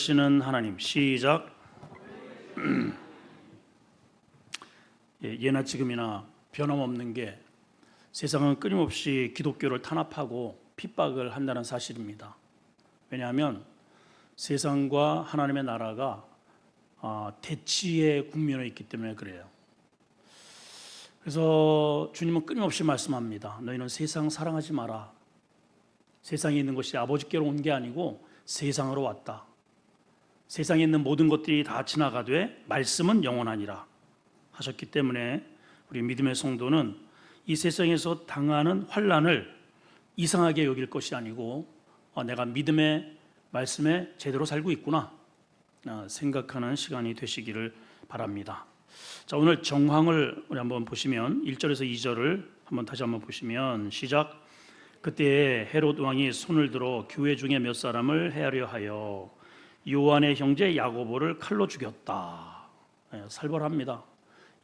살아계시는 하나님. 시작. 예나 지금이나 변함없는 게 세상은 끊임없이 기독교를 탄압하고 핍박을 한다는 사실입니다. 왜냐하면 세상과 하나님의 나라가 대치의 국면에 있기 때문에 그래요. 그래서 주님은 끊임없이 말씀합니다. 너희는 세상 사랑하지 마라. 세상에 있는 것이 아버지께로 온 게 아니고 세상으로 왔다. 세상에 있는 모든 것들이 다 지나가되 말씀은 영원하니라 하셨기 때문에 우리 믿음의 성도는 이 세상에서 당하는 환난을 이상하게 여길 것이 아니고 내가 믿음의 말씀에 제대로 살고 있구나 생각하는 시간이 되시기를 바랍니다. 자, 오늘 정황을 우리 한번 보시면 1절에서 2절을 다시 한번 보시면 시작. 그때 헤롯 왕이 손을 들어 교회 중에 몇 사람을 해하려 하여 요한의 형제 야고보를 칼로 죽였다. 살벌합니다.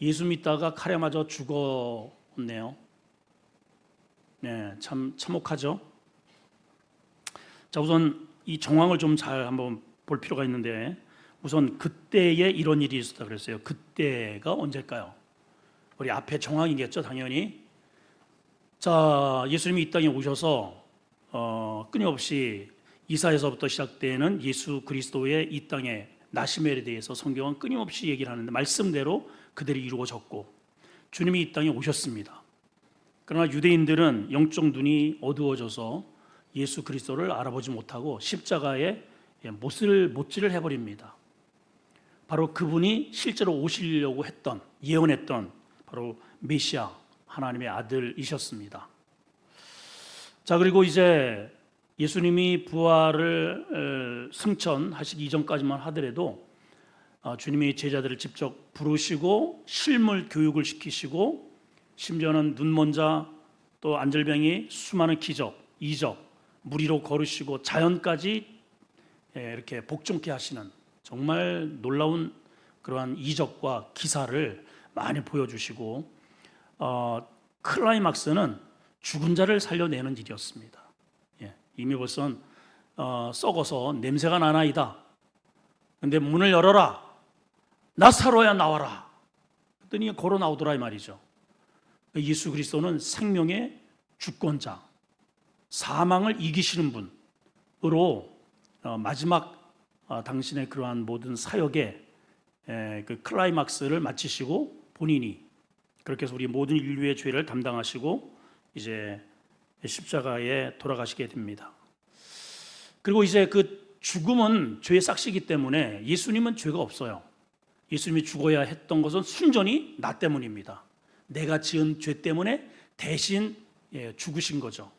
예수 믿다가 칼에 맞아 죽었네요. 참 참혹하죠. 자, 우선 이 정황을 좀 잘 한번 볼 필요가 있는데 우선 그때에 이런 일이 있었다 그랬어요. 그때가 언제일까요? 우리 앞에 정황이겠죠, 당연히. 자, 예수님이 이 땅에 오셔서 끊임없이 이사에서부터 시작되는 예수 그리스도의 이 땅의 나심에 대해서 성경은 끊임없이 얘기를 하는데 말씀대로 그대로 이루어졌고 주님이 이 땅에 오셨습니다. 그러나 유대인들은 영적 눈이 어두워져서 예수 그리스도를 알아보지 못하고 십자가에 못질을 해버립니다. 바로 그분이 실제로 오시려고 예언했던 바로 메시아 하나님의 아들이셨습니다. 자, 그리고 이제 예수님이 부활을 승천하시기 이전까지만 하더라도 주님이 제자들을 직접 부르시고 실물 교육을 시키시고 심지어는 눈먼 자 또 안절병이 수많은 기적, 이적, 무리로 걸으시고 자연까지 이렇게 복종케 하시는 정말 놀라운 그러한 이적과 기사를 많이 보여주시고 클라이막스는 죽은 자를 살려내는 일이었습니다. 이미 벌써 썩어서 냄새가 나나이다. 근데 문을 열어라. 나사로야 나와라. 그랬더니 걸어 나오더라 이 말이죠. 예수 그리스도는 생명의 주권자, 사망을 이기시는 분으로 마지막 당신의 그러한 모든 사역의 그 클라이막스를 마치시고 본인이 그렇게 해서 우리 모든 인류의 죄를 담당하시고 이제 십자가에 돌아가시게 됩니다. 그리고 이제 그 죽음은 죄의 삭시기 때문에 예수님은 죄가 없어요. 예수님이 죽어야 했던 것은 순전히 나 때문입니다. 내가 지은 죄 때문에 대신 죽으신 거죠.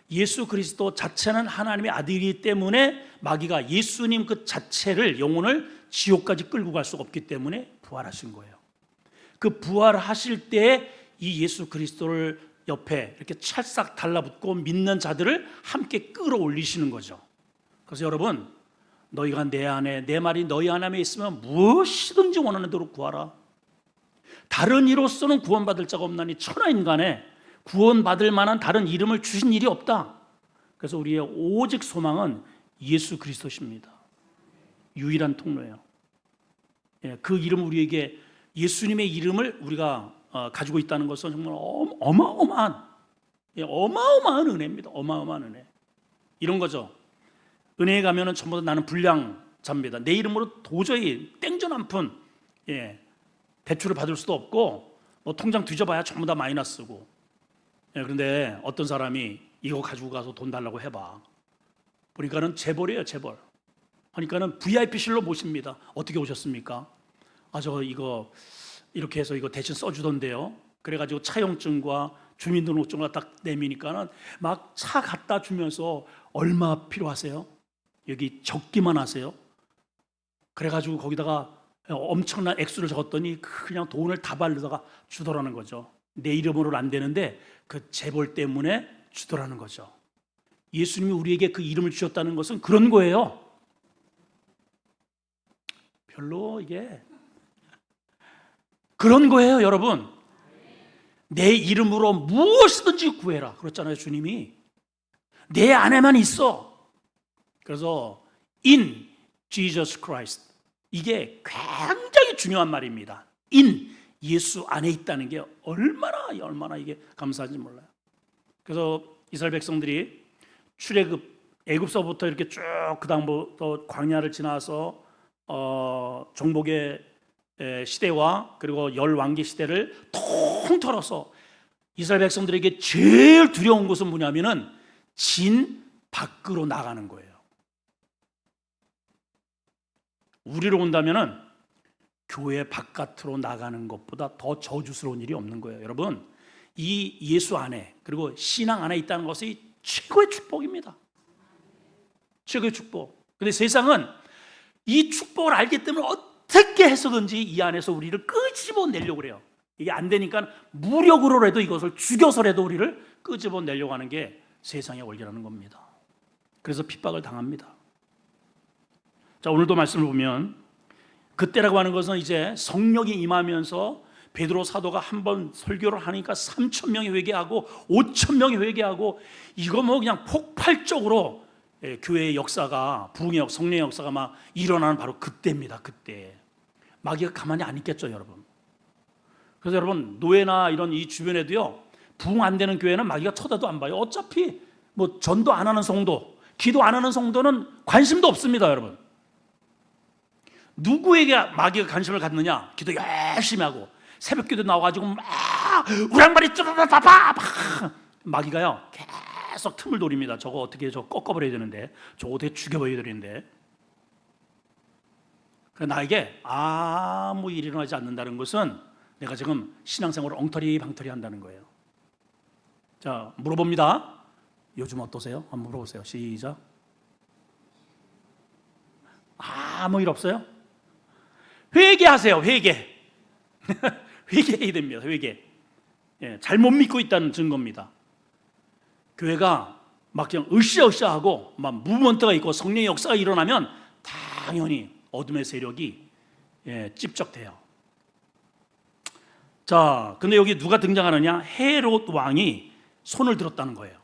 예수 그리스도 자체는 하나님의 아들이기 때문에 마귀가 예수님 그 자체를 영혼을 지옥까지 끌고 갈 수가 없기 때문에 부활하신 거예요. 그 부활하실 때 이 예수 그리스도를 옆에 이렇게 찰싹 달라붙고 믿는 자들을 함께 끌어올리시는 거죠. 그래서 여러분, 너희가 내 안에, 내 말이 너희 안에 있으면 무엇이든지 원하는 대로 구하라. 다른 이로서는 구원받을 자가 없나니 천하인간에 구원받을 만한 다른 이름을 주신 일이 없다. 그래서 우리의 오직 소망은 예수 그리스도십니다. 유일한 통로예요. 그 이름 우리에게 예수님의 이름을 우리가 가지고 있다는 것은 정말 어마어마한 은혜입니다. 어마어마한 은혜. 이런 거죠. 은혜에 가면은 전부 다 나는 불량자입니다. 내 이름으로 도저히 땡전 한 푼 대출을 받을 수도 없고 뭐 통장 뒤져봐야 전부 다 마이너스고. 그런데 어떤 사람이 이거 가지고 가서 돈 달라고 해봐. 보니까는 재벌이에요, 재벌. 그러니까는 VIP실로 모십니다. 어떻게 오셨습니까? 저 이거 이렇게 해서 이거 대신 써주던데요. 그래가지고 차용증과 주민등록증을 딱 내미니까는 막 차 갖다 주면서 얼마 필요하세요? 여기 적기만 하세요. 그래가지고 거기다가 엄청난 액수를 적었더니 그냥 돈을 다 바르다가 주더라는 거죠. 내 이름으로는 안 되는데 그 재벌 때문에 주더라는 거죠. 예수님이 우리에게 그 이름을 주셨다는 것은 그런 거예요. 별로 이게 그런 거예요, 여러분. 내 이름으로 무엇이든지 구해라. 그렇잖아요, 주님이. 내 안에만 있어. 그래서 Jesus Christ. 이게 굉장히 중요한 말입니다. in 예수 안에 있다는 게 얼마나 이게 감사한지 몰라요. 그래서 이스라엘 백성들이 출애굽 애굽서부터 이렇게 쭉 그다음부터 광야를 지나서 정복의 시대와 그리고 열 왕기 시대를 통틀어서 이스라엘 백성들에게 제일 두려운 것은 뭐냐면은 진 밖으로 나가는 거예요. 우리로 온다면은 교회 바깥으로 나가는 것보다 더 저주스러운 일이 없는 거예요. 여러분, 이 예수 안에 그리고 신앙 안에 있다는 것이 최고의 축복입니다. 최고의 축복. 근데 세상은 이 축복을 알기 때문에 어떻게 해서든지 이 안에서 우리를 끄집어내려고 그래요. 이게 안 되니까 무력으로라도 이것을 죽여서라도 우리를 끄집어내려고 하는 게 세상의 원리라는 겁니다. 그래서 핍박을 당합니다. 자, 오늘도 말씀을 보면 그때라고 하는 것은 이제 성령이 임하면서 베드로 사도가 한번 설교를 하니까 3,000명이 회개하고 5,000명이 회개하고 이거 뭐 그냥 폭발적으로 교회의 역사가 부흥의 성령의 역사가 막 일어나는 바로 그때입니다. 그때 마귀가 가만히 안 있겠죠, 여러분. 그래서 여러분 노예나 이런 이 주변에도요 부흥 안 되는 교회는 마귀가 쳐다도 안 봐요. 어차피 뭐 전도 안 하는 성도, 기도 안 하는 성도는 관심도 없습니다, 여러분. 누구에게 마귀가 관심을 갖느냐? 기도 열심히 하고 새벽기도 나와가지고 막 우랑발이 쭈르르파파 마귀가요 계속 틈을 노립니다. 저거 어떻게 저 꺾어버려야 되는데, 저거 어떻게 죽여버려야 되는데. 나에게 아무 일이 일어나지 않는다는 것은 내가 지금 신앙생활을 엉터리 방터리 한다는 거예요. 자, 물어봅니다. 요즘 어떠세요? 한번 물어보세요. 시작. 아무 일 없어요? 회개하세요. 회개. 회개해야 됩니다. 회개. 예, 잘못 믿고 있다는 증거입니다. 교회가 막 그냥 으쌰으쌰하고 막 무브먼트가 있고 성령의 역사가 일어나면 당연히 어둠의 세력이 찝적돼요. 자, 근데 여기 누가 등장하느냐? 헤롯 왕이 손을 들었다는 거예요.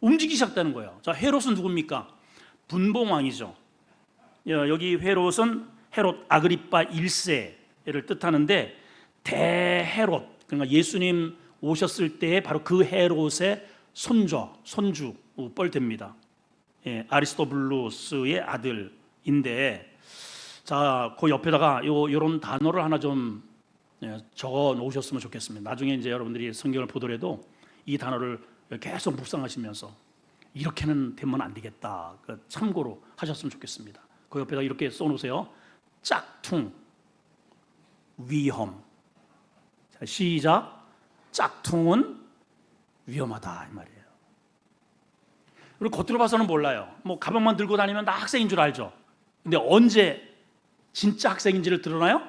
움직이기 시작하는 거예요. 자, 헤롯은 누굽니까? 분봉왕이죠. 여기 헤롯은 헤롯 아그리파 1세를 뜻하는데 대헤롯, 그러니까 예수님 오셨을 때 바로 그 헤롯의 손주 뻘됩니다. 아리스토블루스의 아들인데, 자, 그 옆에다가 요런 단어를 하나 좀 적어 놓으셨으면 좋겠습니다. 나중에 이제 여러분들이 성경을 보더라도 이 단어를 계속 묵상하시면서 이렇게는 되면 안 되겠다, 참고로 하셨으면 좋겠습니다. 그 옆에다 이렇게 써놓으세요. 짝퉁, 위험. 자, 시작. 짝퉁은 위험하다 이 말이에요. 그리고 겉으로 봐서는 몰라요. 뭐 가방만 들고 다니면 나 학생인 줄 알죠. 근데 언제 진짜 학생인지를 드러나요?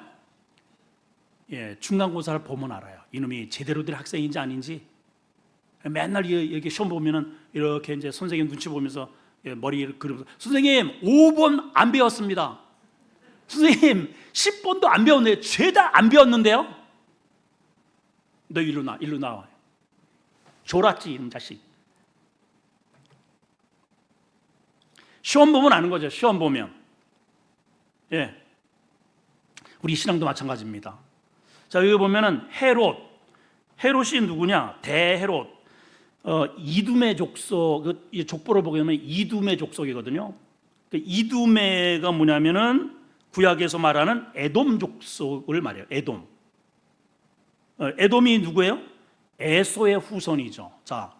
중간고사를 보면 알아요. 이놈이 제대로 된 학생인지 아닌지. 맨날 이렇게 시험 보면은 이렇게 이제 선생님 눈치 보면서 머리를 그리면서 선생님 5번 안 배웠습니다. 선생님 10번도 안 배웠네요. 죄다 안 배웠는데요. 너 일로 나와. 졸았지 이놈 자식. 시험 보면 아는 거죠. 시험 보면. 우리 신앙도 마찬가지입니다. 자, 여기 보면은 헤롯이 누구냐? 대헤롯. 이두메 족속, 이 족보를 보게 되면 이두메 족속이거든요. 이두메가 뭐냐면은 구약에서 말하는 에돔 족속을 말해요. 에돔이 누구예요? 에소의 후손이죠. 자,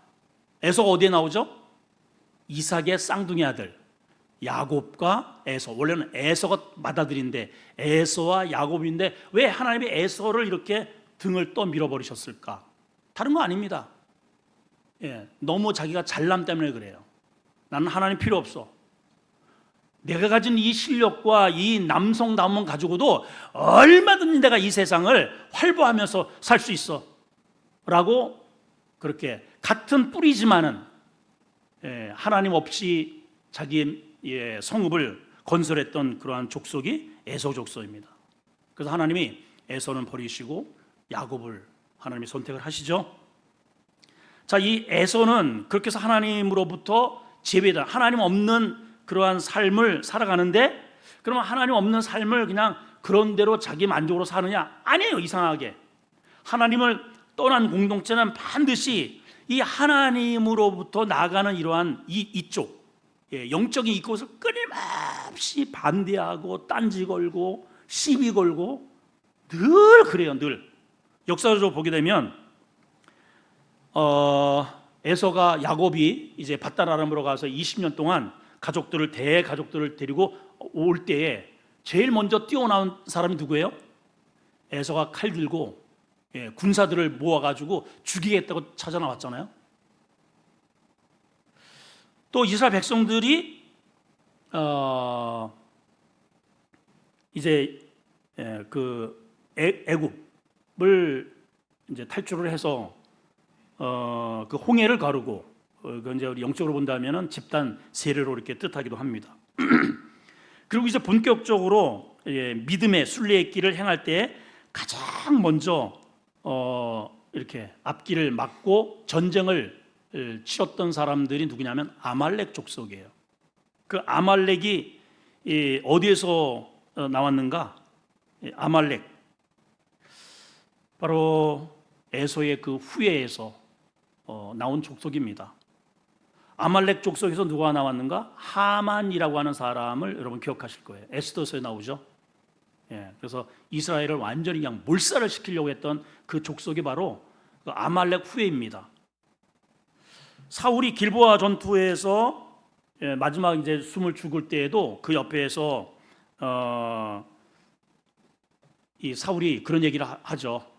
에소가 어디에 나오죠? 이삭의 쌍둥이 아들 야곱과 에소. 원래는 에소가 맏아들인데 에소와 야곱인데 왜 하나님이 에소를 이렇게 등을 떠 밀어버리셨을까? 다른 거 아닙니다. 너무 자기가 잘남 때문에 그래요. 나는 하나님 필요 없어. 내가 가진 이 실력과 이 남성다움을 가지고도 얼마든지 내가 이 세상을 활보하면서 살 수 있어 라고 그렇게 같은 뿌리지만은 하나님 없이 자기의 성읍을 건설했던 그러한 족속이 에서 족속입니다. 그래서 하나님이 에서는 버리시고 야곱을 하나님이 선택을 하시죠. 자, 이 에서는 그렇게 해서 하나님으로부터 제외된, 하나님 없는 그러한 삶을 살아가는데 그러면 하나님 없는 삶을 그냥 그런 대로 자기 만족으로 사느냐? 아니에요. 이상하게 하나님을 떠난 공동체는 반드시 이 하나님으로부터 나가는 이러한 이쪽 영적인 이곳을 끊임없이 반대하고 딴지 걸고 시비 걸고 늘 그래요. 늘 역사적으로 보게 되면 에서가 야곱이 이제 밧다라람으로 가서 20년 동안 대가족들을 데리고 올 때에 제일 먼저 뛰어나온 사람이 누구예요? 에서가 칼 들고 군사들을 모아가지고 죽이겠다고 찾아 나왔잖아요. 또 이스라엘 백성들이 이제 그 애굽을 이제 탈출을 해서 그 홍해를 가르고 그 이제 우리 영적으로 본다면은 집단 세례로 이렇게 뜻하기도 합니다. 그리고 이제 본격적으로 믿음의 순례의 길을 행할 때 가장 먼저 이렇게 앞길을 막고 전쟁을 치렀던 사람들이 누구냐면 아말렉 족속이에요. 그 아말렉이 어디에서 나왔는가? 아말렉 바로 에서의 그 후예에서 나온 족속입니다. 아말렉 족속에서 누가 나왔는가? 하만이라고 하는 사람을 여러분 기억하실 거예요. 에스더서에 나오죠. 그래서 이스라엘을 완전히 그냥 몰살을 시키려고 했던 그 족속이 바로 그 아말렉 후예입니다. 사울이 길보아 전투에서 마지막 이제 숨을 죽을 때에도 그 옆에서 이 사울이 그런 얘기를 하죠.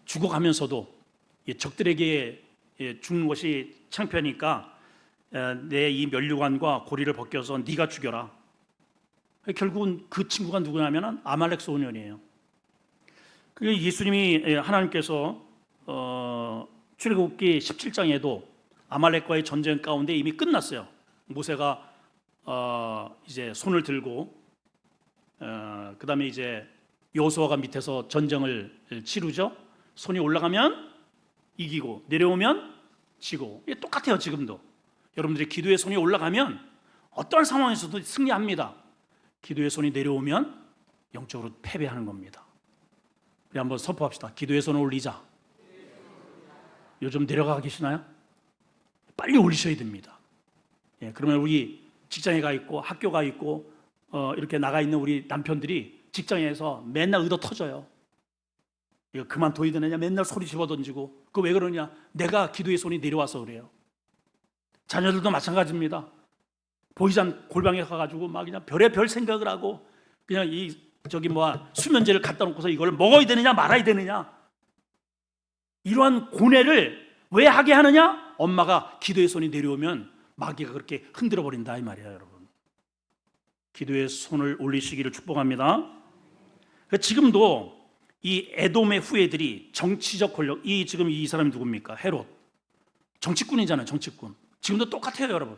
죽어가면서도 적들에게 죽는 것이 창피하니까 내 이 면류관과 고리를 벗겨서 네가 죽여라. 결국은 그 친구가 누구냐면 아말렉 소년이에요. 그게 예수님이 하나님께서 출애굽기 17장에도 아말렉과의 전쟁 가운데 이미 끝났어요. 모세가 이제 손을 들고 그 다음에 이제 여호수아가 밑에서 전쟁을 치르죠. 손이 올라가면 이기고 내려오면 지고. 이게 똑같아요. 지금도 여러분들이 기도의 손이 올라가면 어떠한 상황에서도 승리합니다. 기도의 손이 내려오면 영적으로 패배하는 겁니다. 우리 한번 선포합시다. 기도의 손을 올리자. 요즘 내려가 계시나요? 빨리 올리셔야 됩니다. 그러면 우리 직장에 가 있고 학교 가 있고 이렇게 나가 있는 우리 남편들이 직장에서 맨날 의도 터져요. 이거 그만둬야 되느냐 맨날 소리 집어던지고. 그거 왜 그러냐? 내가 기도의 손이 내려와서 그래요. 자녀들도 마찬가지입니다. 보이지 않는 골방에 가가지고 막 그냥 별의별 생각을 하고 그냥 수면제를 갖다 놓고서 이걸 먹어야 되느냐 말아야 되느냐, 이러한 고뇌를 왜 하게 하느냐? 엄마가 기도의 손이 내려오면 마귀가 그렇게 흔들어 버린다 이 말이에요. 여러분, 기도의 손을 올리시기를 축복합니다. 지금도 이 에돔의 후예들이 정치적 권력, 지금 이 사람이 누굽니까? 헤롯. 정치꾼이잖아요. 정치꾼. 지금도 똑같아요. 여러분,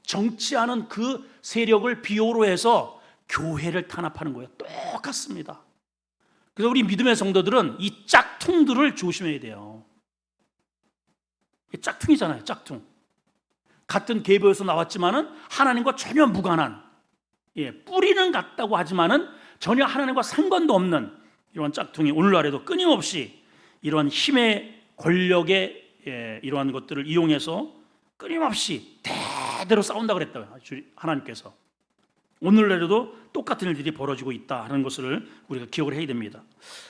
정치하는 그 세력을 비호로 해서 교회를 탄압하는 거예요. 똑같습니다. 그래서 우리 믿음의 성도들은 이 짝퉁들을 조심해야 돼요. 짝퉁이잖아요. 짝퉁. 같은 계보에서 나왔지만은 하나님과 전혀 무관한, 뿌리는 같다고 하지만은 전혀 하나님과 상관도 없는 이러한 짝퉁이 오늘날에도 끊임없이 이러한 힘의 권력의 이러한 것들을 이용해서 끊임없이 대대로 싸운다 그랬다고요. 하나님께서. 오늘날에도 똑같은 일들이 벌어지고 있다는 것을 우리가 기억을 해야 됩니다.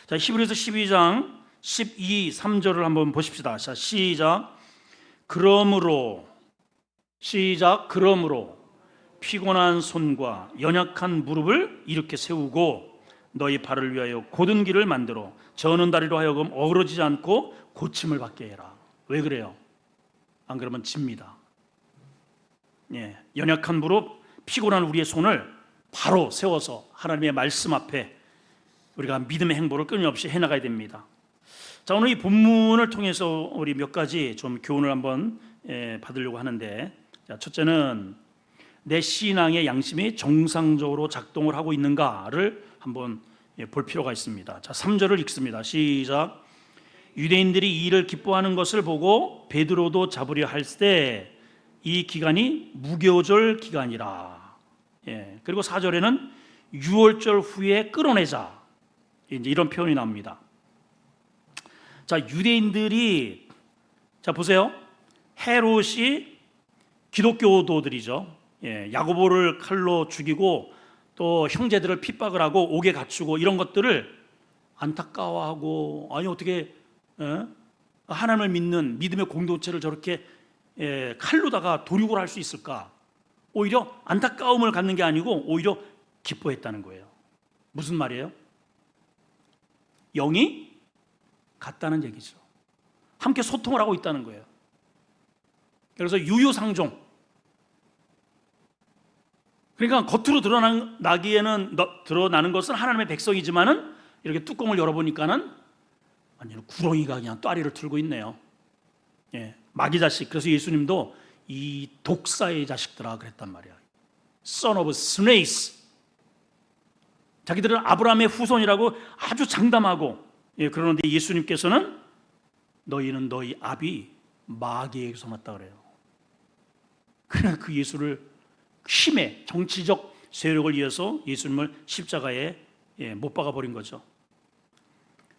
자, 히브리서 12장 12, 3절을 한번 보십시다. 자, 시작. 그러므로 피곤한 손과 연약한 무릎을 이렇게 세우고 너희 발을 위하여 곧은 길을 만들어 저는 다리로 하여금 어그러지지 않고 고침을 받게 해라. 왜 그래요? 안 그러면 집니다. 연약한 무릎, 피곤한 우리의 손을 바로 세워서 하나님의 말씀 앞에 우리가 믿음의 행보를 끊임없이 해나가야 됩니다. 자, 오늘 이 본문을 통해서 우리 몇 가지 좀 교훈을 한번 받으려고 하는데, 자, 첫째는 내 신앙의 양심이 정상적으로 작동을 하고 있는가를 한번 볼 필요가 있습니다. 자, 3절을 읽습니다. 시작. 유대인들이 이 일을 기뻐하는 것을 보고 베드로도 잡으려 할 때 이 기간이 무교절 기간이라. 예, 그리고 4절에는 유월절 후에 끌어내자, 이제 이런 표현이 나옵니다. 자, 유대인들이, 자 보세요, 헤롯이 기독교도들이죠. 예, 야고보를 칼로 죽이고 또 형제들을 핍박을 하고 옥에 갇히고 이런 것들을 안타까워하고, 아니 어떻게 하나님을 믿는 믿음의 공동체를 저렇게 칼로다가 도륙을 할 수 있을까? 오히려 안타까움을 갖는 게 아니고 오히려 기뻐했다는 거예요. 무슨 말이에요? 영이 같다는 얘기죠. 함께 소통을 하고 있다는 거예요. 그래서 유유상종, 그러니까 겉으로 드러나는 것은 하나님의 백성이지만은 이렇게 뚜껑을 열어보니까는 완전 구렁이가 그냥 또아리를 틀고 있네요. 예, 마귀 자식. 그래서 예수님도 이 독사의 자식들아 그랬단 말이야. Son of snakes. 자기들은 아브라함의 후손이라고 아주 장담하고, 예, 그러는데 예수님께서는 너희는 너희 아비 마귀에게서 났다 그래요. 그러나 그 예수를 힘의 정치적 세력을 위해서 예수님을 십자가에 못 박아 버린 거죠.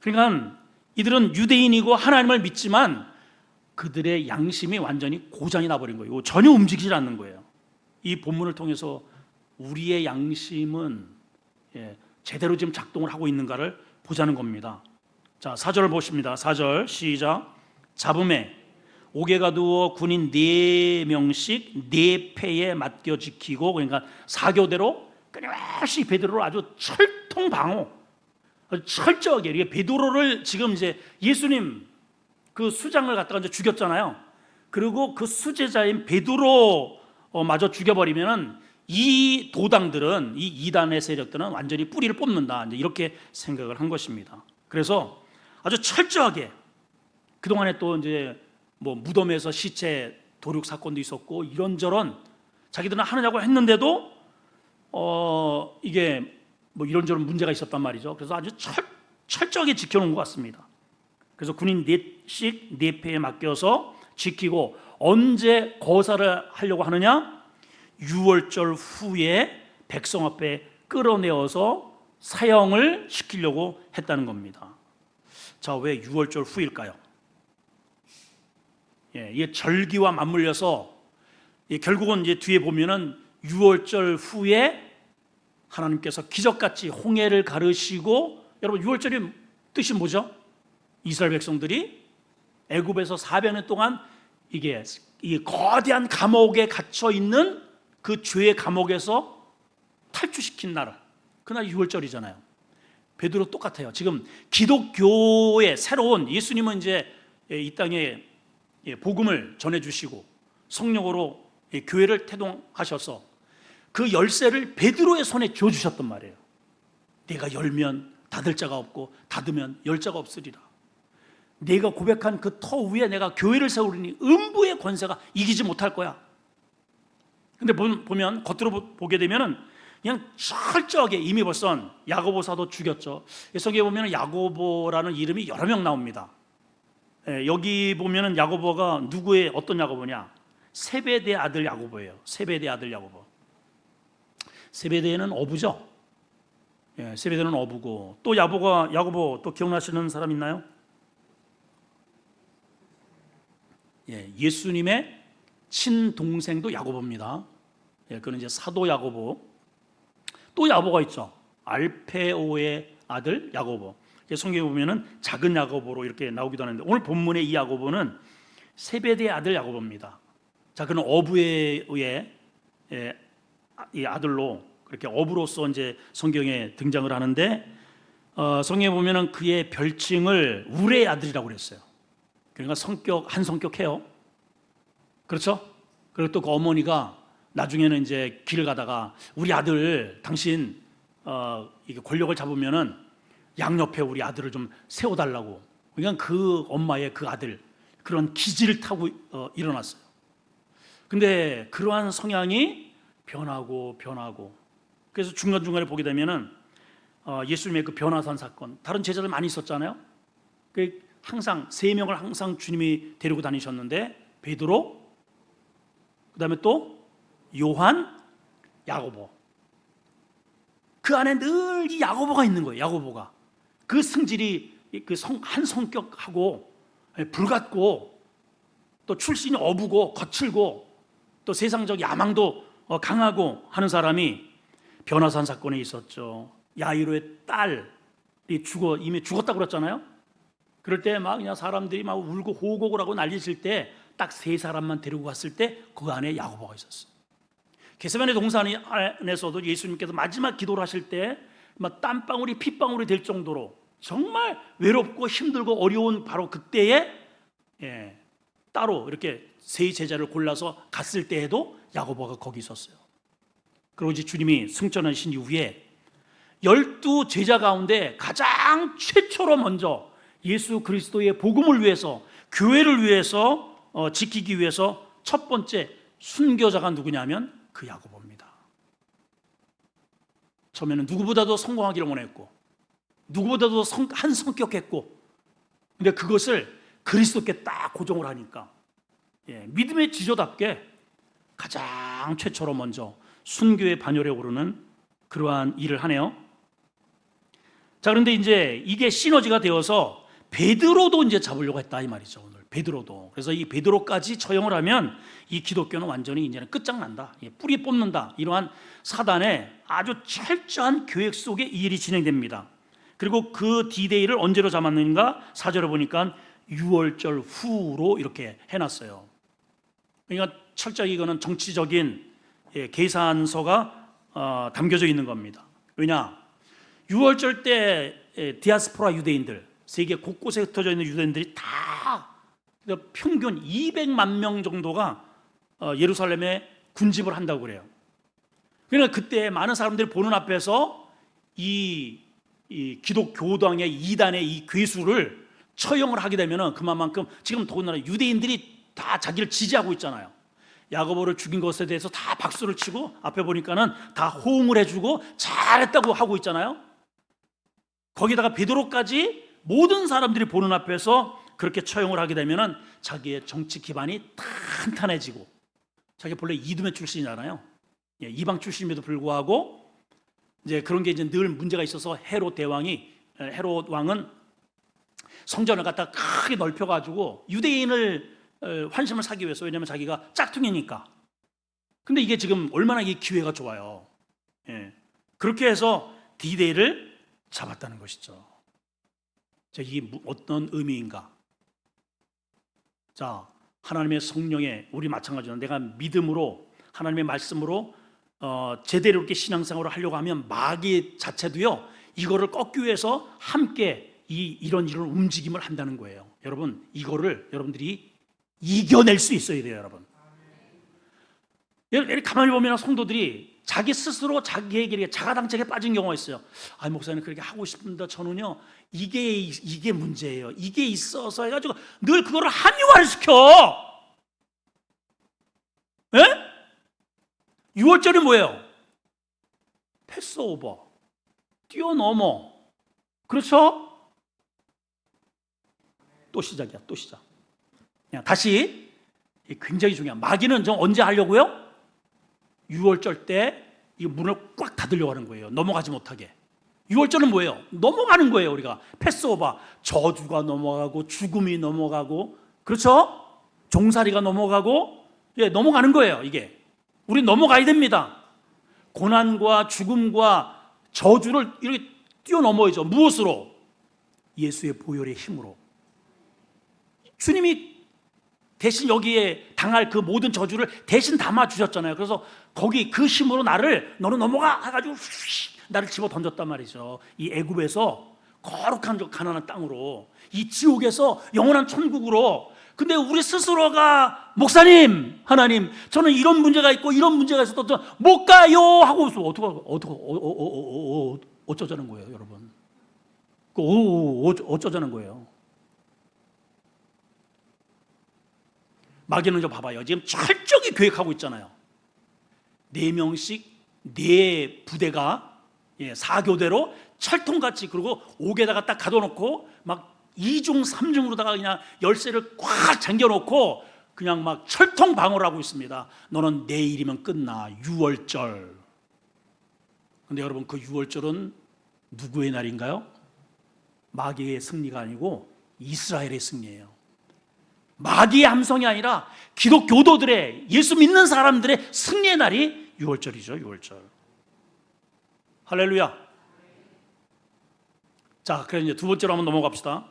그러니까 이들은 유대인이고 하나님을 믿지만 그들의 양심이 완전히 고장이 나버린 거예요. 전혀 움직이지 않는 거예요. 이 본문을 통해서 우리의 양심은 제대로 지금 작동을 하고 있는가를 보자는 겁니다. 자, 4절을 보십니다. 4절 시작. 잡음에 옥에 가두어 군인 4명씩 4패에 맡겨 지키고, 그러니까 사교대로 끊임없이 베드로를 아주 철통방어, 아주 철저하게. 이게 베드로를 지금 이제 예수님 그 수장을 갖다가 이제 죽였잖아요. 그리고 그 수제자인 베드로 마저 죽여버리면은 이 도당들은, 이 이단의 세력들은 완전히 뿌리를 뽑는다, 이제 이렇게 생각을 한 것입니다. 그래서 아주 철저하게, 그동안에 또 이제 뭐 무덤에서 시체 도륙 사건도 있었고 이런저런 자기들은 하느냐고 했는데도 이게 뭐 이런저런 문제가 있었단 말이죠. 그래서 아주 철저하게 지켜놓은 것 같습니다. 그래서 군인 4씩 4패에 맡겨서 지키고, 언제 거사를 하려고 하느냐? 유월절 후에 백성 앞에 끌어내어서 사형을 시키려고 했다는 겁니다. 자, 왜 유월절 후일까요? 이게 절기와 맞물려서 결국은 이제 뒤에 보면은 유월절 후에 하나님께서 기적같이 홍해를 가르시고, 여러분 유월절이 뜻이 뭐죠? 이스라엘 백성들이 애굽에서 400년 동안 이게 이 거대한 감옥에 갇혀 있는 그 죄의 감옥에서 탈출시킨 날, 그날 유월절이잖아요. 베드로 똑같아요. 지금 기독교의 새로운, 예수님은 이제 이 땅에 복음을 전해주시고 성령으로 교회를 태동하셔서 그 열쇠를 베드로의 손에 쥐어주셨단 말이에요. 내가 열면 닫을 자가 없고 닫으면 열 자가 없으리라. 내가 고백한 그 터 위에 내가 교회를 세우리니 음부의 권세가 이기지 못할 거야. 근데 보면 겉으로 보게 되면은 그냥 철저하게, 이미 벌써 야고보 사도 죽였죠. 성경에 보면 야고보라는 이름이 여러 명 나옵니다. 여기 보면은 야고보가 누구의 어떤 야고보냐? 세베대 아들 야고보예요. 세베대 아들 야고보. 세베대는 어부죠. 세베대는 어부고, 또 야고보 또 기억나시는 사람 있나요? 예수님의 친동생도 야고보입니다. 그는 이제 사도 야고보. 또 야고보가 있죠. 알페오의 아들 야고보. 성경에 보면은 작은 야고보로 이렇게 나오기도 하는데, 오늘 본문의 이 야고보는 세베대의 아들 야고보입니다. 자, 그는 어부에 의해 이 아들로, 그렇게 어부로서 이제 성경에 등장을 하는데, 성경에 보면은 그의 별칭을 울의 아들이라고 그랬어요. 그러니까 한성격해요. 그렇죠? 그리고 또 그 어머니가 나중에는 이제 길을 가다가 우리 아들, 당신 이게 권력을 잡으면은 양옆에 우리 아들을 좀 세워달라고. 그러니까 그 엄마의 그 아들, 그런 기질을 타고 일어났어요. 근데 그러한 성향이 변하고, 그래서 중간중간에 보게 되면은 예수님의 그 변화산 사건, 다른 제자들 많이 있었잖아요. 항상 3명을 항상 주님이 데리고 다니셨는데, 베드로, 그 다음에 또 요한, 야고보. 그 안에 늘 이 야고보가 있는 거예요. 야고보가 그 성질이 한 성격하고 불같고 또 출신이 어부고 거칠고 또 세상적 야망도 강하고 하는 사람이 변화산 사건에 있었죠. 야이로의 딸이 이미 죽었다고 그랬잖아요. 그럴 때 막 그냥 사람들이 막 울고 호곡을 하고 난리칠 때 딱 세 사람만 데리고 갔을 때 그 안에 야고보가 있었어요. 겟세마네 동산 안에서도 예수님께서 마지막 기도를 하실 때 막 땀방울이 핏방울이 될 정도로 정말 외롭고 힘들고 어려운 바로 그때에 따로 이렇게 세 제자를 골라서 갔을 때에도 야고보가 거기 있었어요. 그리고 이제 주님이 승천하신 이후에 12 제자 가운데 가장 최초로 먼저 예수 그리스도의 복음을 위해서, 교회를 위해서 지키기 위해서 첫 번째 순교자가 누구냐면 그 야고보입니다. 처음에는 누구보다도 성공하기를 원했고 누구보다도 한 성격했고, 근데 그것을 그리스도께 딱 고정을 하니까 믿음의 지조답게 가장 최초로 먼저 순교의 반열에 오르는 그러한 일을 하네요. 자, 그런데 이제 이게 시너지가 되어서 베드로도 이제 잡으려고 했다 이 말이죠. 오늘 베드로도. 그래서 이 베드로까지 처형을 하면 이 기독교는 완전히 이제는 끝장난다, 뿌리 뽑는다, 이러한 사단의 아주 철저한 계획 속에 이 일이 진행됩니다. 그리고 그 D-Day를 언제로 잡았는가? 4절에 보니까 6월절 후로 이렇게 해놨어요. 그러니까 철저히 이거는 정치적인 계산서가 담겨져 있는 겁니다. 왜냐? 6월절 때 디아스포라 유대인들, 세계 곳곳에 흩어져 있는 유대인들이 다 평균 200만 명 정도가 예루살렘에 군집을 한다고 그래요. 그러니까 그때 많은 사람들이 보는 앞에서 이 기독교당의 이단의 이 괴수를 처형을 하게 되면 그만큼 지금 더군다나 유대인들이 다 자기를 지지하고 있잖아요. 야고보를 죽인 것에 대해서 다 박수를 치고 앞에 보니까는 다 호응을 해주고 잘했다고 하고 있잖아요. 거기다가 베드로까지 모든 사람들이 보는 앞에서 그렇게 처형을 하게 되면은 자기의 정치 기반이 탄탄해지고, 자기 본래 이두메 출신이잖아요. 이방 출신임에도 불구하고 이제 그런 게 이제 늘 문제가 있어서 헤롯 왕은 성전을 갖다 크게 넓혀가지고 유대인을 환심을 사기 위해서, 왜냐하면 자기가 짝퉁이니까. 근데 이게 지금 얼마나 이 기회가 좋아요. 그렇게 해서 D-Day를 잡았다는 것이죠. 자, 이게 어떤 의미인가? 자, 하나님의 성령에 우리 마찬가지로 내가 믿음으로 하나님의 말씀으로 제대로 이렇게 신앙생활을 하려고 하면 마귀 자체도요 이거를 꺾기 위해서 함께 이런 움직임을 한다는 거예요. 여러분, 이거를 여러분들이 이겨낼 수 있어야 돼요, 여러분. 가만히 보면 성도들이 자기 스스로 자기에게 자가당착에 빠진 경우가 있어요. 아, 목사님 그렇게 하고 싶은데 저는요 이게 문제예요. 이게 있어서 해가지고 늘 그거를 한유화시켜. 예? 6월절이 뭐예요? 패스오버, 뛰어넘어. 그렇죠? 또 시작이야, 또 시작. 그냥 다시. 굉장히 중요한, 마귀는 좀 언제 하려고요? 6월절 때 이 문을 꽉 닫으려고 하는 거예요. 넘어가지 못하게. 6월절은 뭐예요? 넘어가는 거예요. 우리가 패스오버, 저주가 넘어가고 죽음이 넘어가고, 그렇죠? 종살이가 넘어가고, 넘어가는 거예요. 이게 우리 넘어가야 됩니다. 고난과 죽음과 저주를 이렇게 뛰어넘어야죠. 무엇으로? 예수의 보혈의 힘으로. 주님이 대신 여기에 당할 그 모든 저주를 대신 담아 주셨잖아요. 그래서 거기 그 힘으로 너는 넘어가 해가지고 나를 집어 던졌단 말이죠. 이 애굽에서 거룩한 가난한 땅으로, 이 지옥에서 영원한 천국으로. 근데 우리 스스로가 목사님, 하나님, 저는 이런 문제가 있고 이런 문제가 있어서 못 가요 하고 있어. 어쩌자는 거예요, 여러분? 어쩌자는 거예요? 마귀는 좀 봐봐요. 지금 철저히 계획하고 있잖아요. 4명씩 4부대가 4교대로 철통같이, 그리고 옥에다가 딱 가둬놓고 막 2중 3중으로다가 그냥 열쇠를 꽉 잠겨놓고 그냥 막 철통 방어를 하고 있습니다. 너는 내일이면 끝나. 6월절. 근데 여러분, 그 유월절은 누구의 날인가요? 마귀의 승리가 아니고 이스라엘의 승리예요. 마귀의 함성이 아니라 기독교도들의, 예수 믿는 사람들의 승리의 날이 유월절이죠. 유월절. 할렐루야. 자, 그래서 이제 두 번째로 한번 넘어갑시다.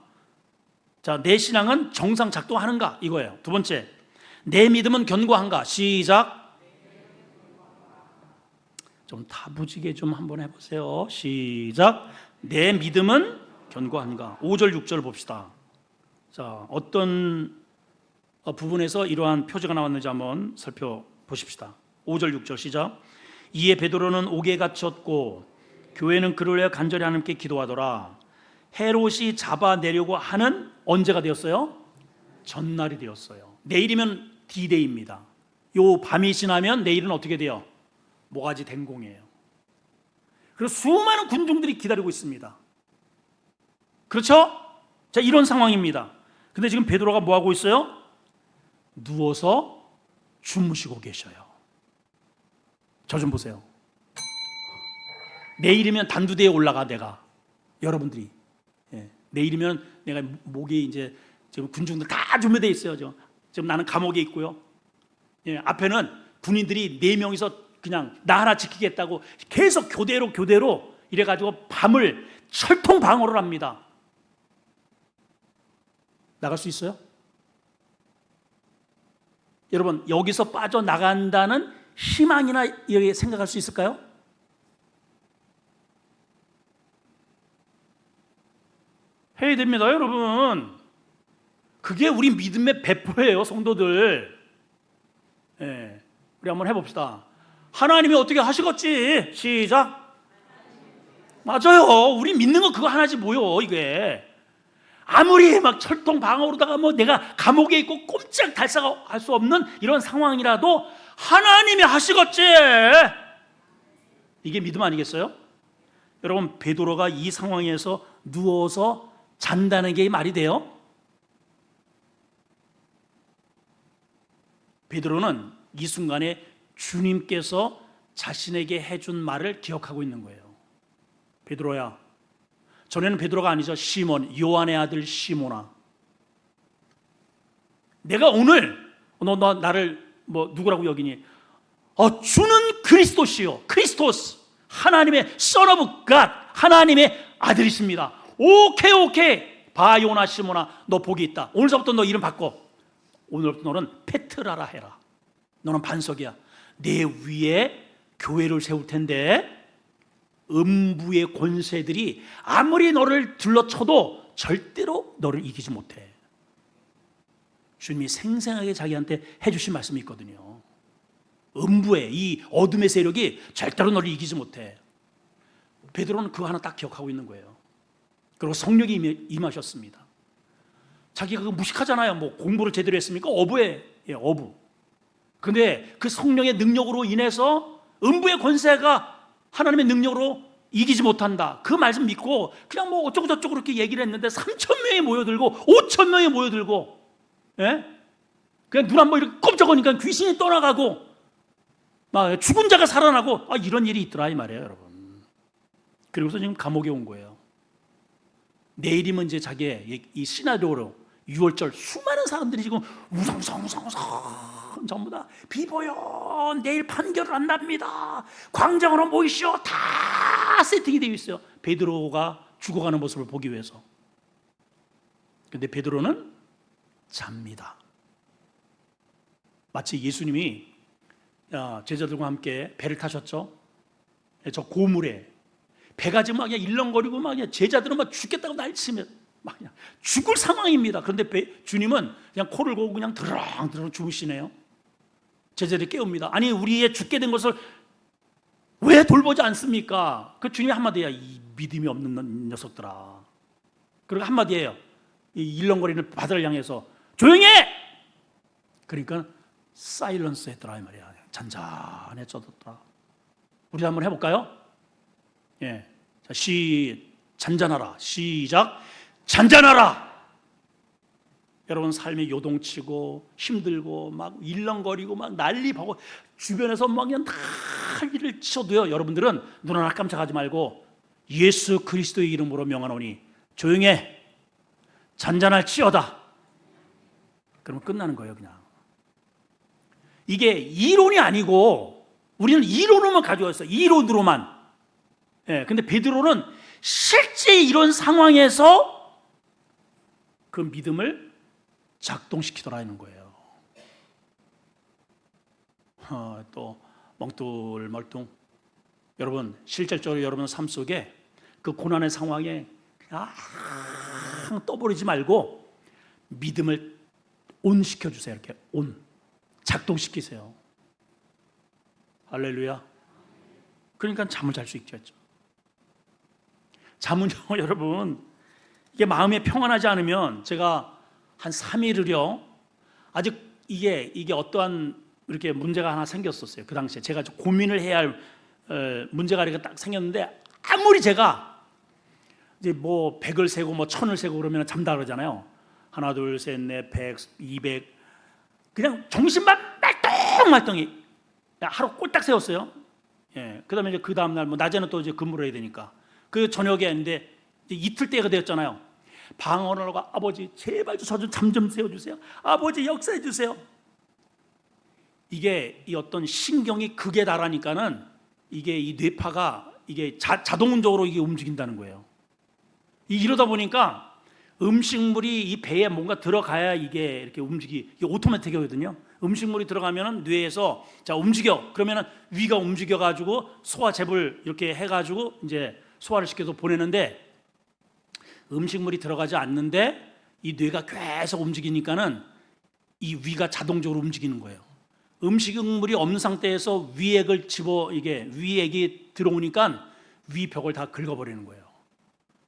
자, 내 신앙은 정상 작동하는가, 이거예요. 두 번째, 내 믿음은 견고한가. 시작. 좀 다부지게 좀 한번 해보세요. 시작. 내 믿음은 견고한가. 5절 6절 봅시다. 자, 어떤 부분에서 이러한 표제가 나왔는지 한번 살펴보십시다. 5절 6절 시작. 이에 베드로는 옥에 갇혔고 교회는 그를 위해 간절히 하나님께 기도하더라. 헤롯이 잡아내려고 하는 언제가 되었어요? 전날이 되었어요. 내일이면 D-Day입니다. 요 밤이 지나면 내일은 어떻게 돼요? 모가지 된공이에요. 그래서 수많은 군중들이 기다리고 있습니다. 그렇죠? 자, 이런 상황입니다. 근데 지금 베드로가 뭐 하고 있어요? 누워서 주무시고 계셔요. 저 좀 보세요. 내일이면 단두대에 올라가. 내가 여러분들이 내일이면 내가 목이 이제 지금 군중들 다 준비되어 있어요. 지금 나는 감옥에 있고요. 앞에는 군인들이 4명이서 그냥 나 하나 지키겠다고 계속 교대로 이래가지고 밤을 철통 방어를 합니다. 나갈 수 있어요? 여러분, 여기서 빠져나간다는 희망이나 이렇게 생각할 수 있을까요? 해야 됩니다, 여러분. 그게 우리 믿음의 배포예요, 성도들. 우리 한번 해봅시다. 하나님이 어떻게 하시겠지? 시작. 맞아요. 우리 믿는 거 그거 하나지 뭐요, 이게. 아무리 막 철통 방어로다가 뭐 내가 감옥에 있고 꼼짝 달싹할 수 없는 이런 상황이라도 하나님이 하시겠지. 이게 믿음 아니겠어요? 여러분, 베드로가 이 상황에서 누워서 잔다는 게 말이 돼요? 베드로는 이 순간에 주님께서 자신에게 해준 말을 기억하고 있는 거예요. 베드로야, 전에는 베드로가 아니죠. 시몬, 요한의 아들 시몬아, 내가 오늘 너 나를 뭐 누구라고 여기니? 주는 그리스도시요, 크리스토스, 하나님의 Son of God, 하나님의 아들이십니다. 오케이 바요나 시몬아, 너 복이 있다. 오늘서부터 너 이름 바꿔. 오늘부터 너는 페트라라 해라. 너는 반석이야. 내 위에 교회를 세울 텐데 음부의 권세들이 아무리 너를 둘러쳐도 절대로 너를 이기지 못해. 주님이 생생하게 자기한테 해주신 말씀이 있거든요. 음부의 이 어둠의 세력이 절대로 너를 이기지 못해. 베드로는 그거 하나 딱 기억하고 있는 거예요. 그리고 성령이 임하셨습니다. 자기가 그거 무식하잖아요. 뭐 공부를 제대로 했습니까? 어부. 근데 그 성령의 능력으로 인해서 음부의 권세가 하나님의 능력으로 이기지 못한다. 그 말씀 믿고 그냥 뭐 어쩌고 저쩌고 그렇게 얘기를 했는데 3,000명이 모여들고 5,000명이 모여들고, 그냥 눈 한번 이렇게 꼼짝하니까 귀신이 떠나가고 막 죽은 자가 살아나고, 이런 일이 있더라 이 말이에요, 여러분. 그리고서 지금 감옥에 온 거예요. 내일이면 이제 자기의 이 시나리오로 6월절 수많은 사람들이 지금 우성성 전부 다 비보요, 내일 판결을 한답니다. 광장으로 모이시오. 다 세팅이 되어 있어요. 베드로가 죽어가는 모습을 보기 위해서. 근데 베드로는 잡니다. 마치 예수님이 제자들과 함께 배를 타셨죠. 저 고물에 배가 지금 막 일렁거리고 막 제자들은 막 죽겠다고 날치면 막 그냥 죽을 상황입니다. 그런데 주님은 그냥 코를 고고 그냥 드렁드렁 주무시네요. 제자들이 깨웁니다. 아니, 우리의 죽게 된 것을 왜 돌보지 않습니까? 그 주님이 한마디야. 이 믿음이 없는 녀석들아. 그리고 한마디예요. 이 일렁거리는 바다를 향해서 조용히 해! 그러니까 사일런스 했더라 이 말이야. 잔잔해졌더라. 우리 한번 해볼까요? 자, 잔잔하라. 시작. 잔잔하라. 여러분, 삶이 요동치고 힘들고 막 일렁거리고 막 난리 보고 주변에서 막 그냥 다 사기를 치셔도요, 여러분들은 눈 하나 깜짝하지 말고 예수 그리스도의 이름으로 명하노니 조용해, 잔잔할지어다. 그러면 끝나는 거예요. 그냥 이게 이론이 아니고 우리는 이론으로만 가지고 있어요. 이론으로만. 예, 근데 베드로는 실제 이런 상황에서 그 믿음을 작동시키더라 하는 거예요. 또 멍뚱멀뚱. 여러분, 실질적으로 여러분 삶 속에 그 고난의 상황에 그냥 떠버리지 말고 믿음을 온시켜 주세요. 이렇게 작동시키세요. 할렐루야. 그러니까 잠을 잘 수 있겠죠. 잠은요, 여러분, 이게 마음이 평안하지 않으면 제가 한 3일을요, 아직 이게 어떠한 이렇게 문제가 하나 생겼었어요. 그 당시에 제가 고민을 해야 할 문제가 이렇게 딱 생겼는데, 아무리 제가 이제 뭐 100을 세고 뭐 1000을 세고 그러면 잠다 그러잖아요. 하나, 둘, 셋, 넷, 100, 200. 그냥 정신만 말똥말똥이 하루 꼴딱 세웠어요. 예. 그다음에 이제 그 다음 날 뭐 낮에는 또 이제 근무를 해야 되니까 그 저녁에 했는데 이틀 때가 되었잖아요. 방언을 하고 아버지 제발 저 좀 잠 좀 세워주세요. 아버지 역사해 주세요. 이게 이 어떤 신경이 극에 달하니까는 이게 이 뇌파가 이게 자동적으로 이게 움직인다는 거예요. 이러다 보니까 음식물이 이 배에 뭔가 들어가야 이게 이렇게 이게 오토매틱이거든요. 음식물이 들어가면은 뇌에서 자 움직여 그러면은 위가 움직여 가지고 소화제를 이렇게 해 가지고 이제 소화를 시켜서 보내는데, 음식물이 들어가지 않는데 이 뇌가 계속 움직이니까는 이 위가 자동적으로 움직이는 거예요. 음식물이 없는 상태에서 이게 위액이 들어오니까 위 벽을 다 긁어버리는 거예요.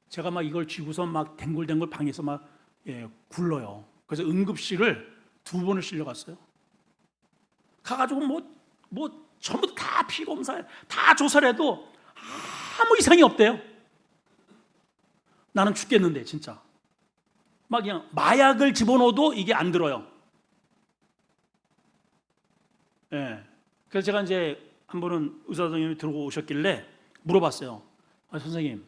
제가 막 이걸 쥐고서 막 댕굴댕굴 방에서 막 굴러요. 그래서 응급실을 2번을 실려갔어요. 가가지고 뭐 전부 다 피 검사, 다 조사를 해도 아무 이상이 없대요. 나는 죽겠는데 진짜. 막 그냥 마약을 집어넣어도 이게 안 들어요. 예. 그래서 제가 이제 한 번은 의사 선생님이 들어오셨길래 물어봤어요. 선생님,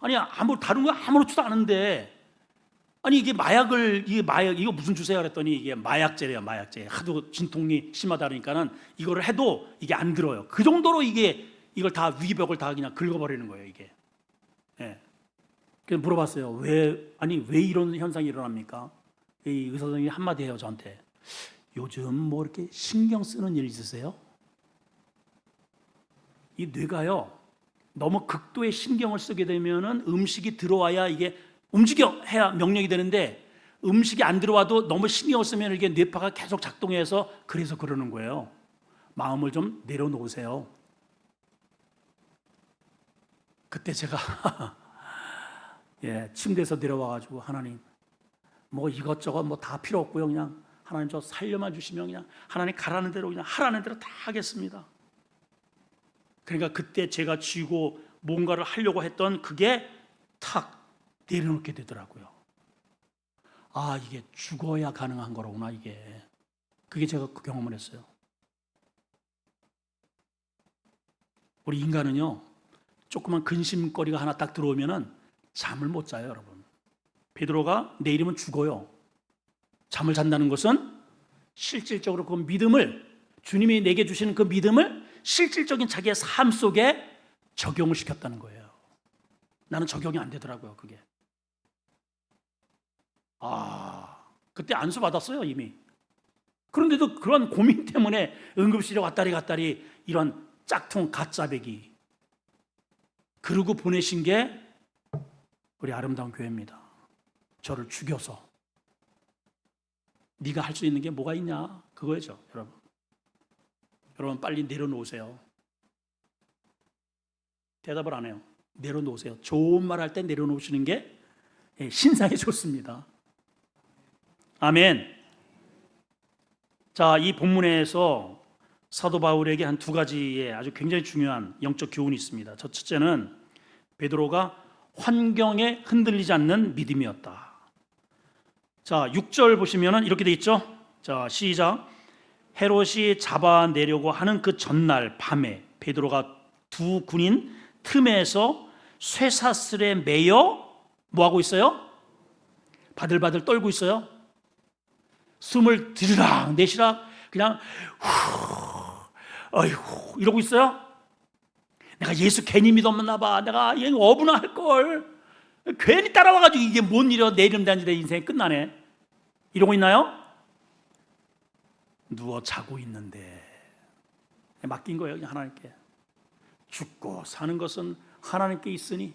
아니 다른 거 아무렇지도 않은데 아니 이게 이거 무슨 주세요? 그랬더니 이게 마약제래요. 마약제. 하도 진통이 심하다니까는 이거를 해도 이게 안 들어요. 그 정도로 이걸 다 위벽을 다 그냥 긁어버리는 거예요. 이게. 예. 그래서 물어봤어요. 왜 이런 현상이 일어납니까? 이 의사 선생님이 한마디 해요 저한테. 요즘 뭐 이렇게 신경 쓰는 일 있으세요? 이 뇌가요 너무 극도의 신경을 쓰게 되면은 음식이 들어와야 이게 움직여 해야 명령이 되는데, 음식이 안 들어와도 너무 신경을 쓰면 이게 뇌파가 계속 작동해서 그래서 그러는 거예요. 마음을 좀 내려놓으세요. 그때 제가 침대에서 내려와가지고 하나님 뭐 이것저것 뭐 다 필요 없고요, 그냥 하나님 저 살려만 주시면 그냥 하나님 가라는 대로 그냥 하라는 대로 다 하겠습니다. 그러니까 그때 제가 쥐고 뭔가를 하려고 했던 그게 탁 내려놓게 되더라고요. 아, 이게 죽어야 가능한 거로구나 이게. 그게 제가 그 경험을 했어요. 우리 인간은요 조그만 근심거리가 하나 딱 들어오면은 잠을 못 자요, 여러분. 베드로가 내일이면 죽어요. 잠을 잔다는 것은 실질적으로 그 믿음을, 주님이 내게 주시는 그 믿음을 실질적인 자기의 삶 속에 적용을 시켰다는 거예요. 나는 적용이 안 되더라고요, 그게. 그때 안수 받았어요, 이미. 그런데도 그런 고민 때문에 응급실에 왔다리 이런 짝퉁 가짜배기. 그러고 보내신 게 우리 아름다운 교회입니다. 저를 죽여서. 네가 할 수 있는 게 뭐가 있냐? 그거죠, 여러분. 여러분 빨리 내려놓으세요. 대답을 안 해요. 내려놓으세요. 좋은 말 할 때 내려놓으시는 게 신상에 좋습니다. 아멘. 자, 이 본문에서 사도 바울에게 한 2가지의 아주 굉장히 중요한 영적 교훈이 있습니다. 첫째는 베드로가 환경에 흔들리지 않는 믿음이었다. 자, 6절 보시면은 이렇게 돼 있죠. 자, 시작. 헤롯이 잡아내려고 하는 그 전날 밤에 베드로가 두 군인 틈에서 쇠사슬에 매여 뭐하고 있어요? 바들바들 떨고 있어요. 숨을 들이락 내쉬락 그냥 어이구 이러고 있어요. 내가 예수 괜히 믿었나 봐. 내가 얘 어부나 할걸. 괜히 따라와가지고 이게 뭔 일이야. 내 이름 단지 내 인생이 끝나네. 이러고 있나요? 누워 자고 있는데 맡긴 거예요. 그냥 하나님께. 죽고 사는 것은 하나님께 있으니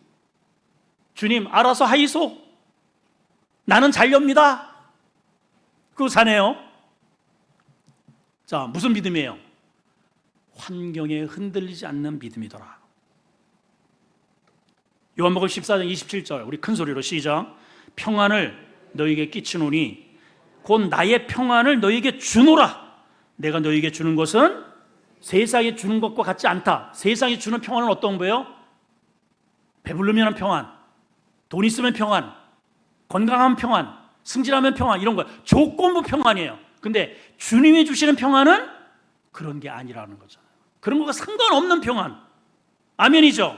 주님 알아서 하이소. 나는 잘렵니다. 그거 사네요. 자, 무슨 믿음이에요? 환경에 흔들리지 않는 믿음이더라. 요한복음 14장 27절 우리 큰 소리로 시작. 평안을 너희에게 끼치노니 곧 나의 평안을 너희에게 주노라. 내가 너희에게 주는 것은 세상에 주는 것과 같지 않다. 세상에 주는 평안은 어떤 거예요? 배부르면 평안, 돈 있으면 평안, 건강한 평안, 승진하면 평안 이런 거예요. 조건부 평안이에요. 근데 주님이 주시는 평안은 그런 게 아니라는 거잖아요. 그런 거가 상관없는 평안. 아멘이죠.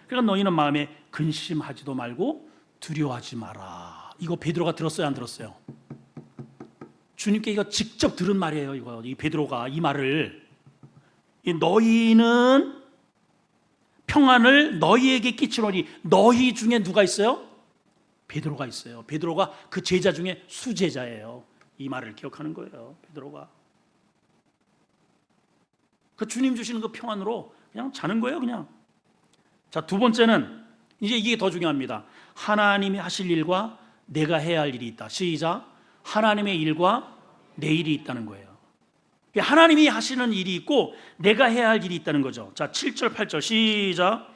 그러니까 너희는 마음에 근심하지도 말고 두려워하지 마라. 이거 베드로가 들었어요, 안 들었어요? 주님께 이거 직접 들은 말이에요. 이거 이 베드로가 이 말을 너희는 평안을 너희에게 끼치노니 너희 중에 누가 있어요? 베드로가 있어요. 베드로가 그 제자 중에 수제자예요. 이 말을 기억하는 거예요. 베드로가 그 주님 주시는 그 평안으로 그냥 자는 거예요. 그냥. 자, 두 번째는 이제 이게 더 중요합니다. 하나님이 하실 일과 내가 해야 할 일이 있다. 시작. 하나님의 일과 내 일이 있다는 거예요. 하나님이 하시는 일이 있고 내가 해야 할 일이 있다는 거죠. 자, 7절 8절 시작.